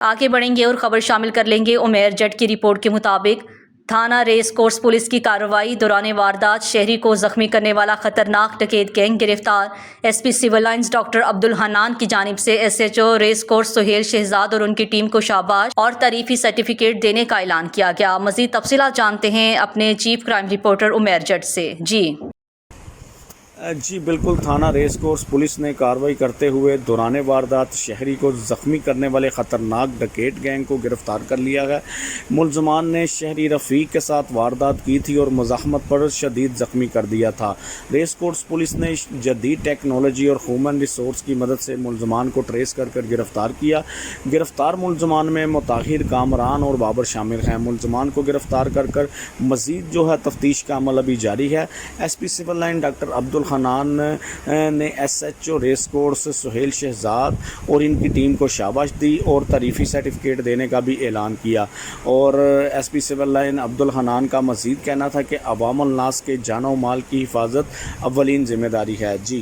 آگے بڑھیں گے اور خبر شامل کر لیں گے عمیر جٹ کی رپورٹ کے مطابق تھانہ ریس کورس پولیس کی کارروائی دوران واردات شہری کو زخمی کرنے والا خطرناک ڈکیت گینگ گرفتار۔ S P civil lines doctor Abdul Hannan کی جانب سے S H O race course Sohail Shahzad اور ان کی ٹیم کو شاباش اور تعریفی سرٹیفکیٹ دینے کا اعلان کیا گیا۔ مزید تفصیلات جانتے ہیں اپنے چیف کرائم رپورٹر عمیر جٹ سے۔ جی بالکل، تھانہ ریس کورس پولیس نے کارروائی کرتے ہوئے دوران واردات شہری کو زخمی کرنے والے خطرناک ڈکیت گینگ کو گرفتار کر لیا ہے۔ ملزمان نے شہری رفیق کے ساتھ واردات کی تھی اور مزاحمت پر شدید زخمی کر دیا تھا۔ ریس کورس پولیس نے جدید ٹیکنالوجی اور ہیومن ریسورس کی مدد سے ملزمان کو ٹریس کر گرفتار کیا۔ گرفتار ملزمان میں متاہر، کامران اور بابر شامل ہیں۔ ملزمان کو گرفتار کر مزید تفتیش کا عمل ابھی جاری ہے۔ S P civil line doctor Abdul Hanan نے S H O race course Sohail Shahzad اور ان کی ٹیم کو شاباش دی اور تعریفی سرٹیفکیٹ دینے کا بھی اعلان کیا۔ اور S P civil line Abdul Hannan کا مزید کہنا تھا کہ عوام الناس کے جان و مال کی حفاظت اولین ذمہ داری ہے۔ جی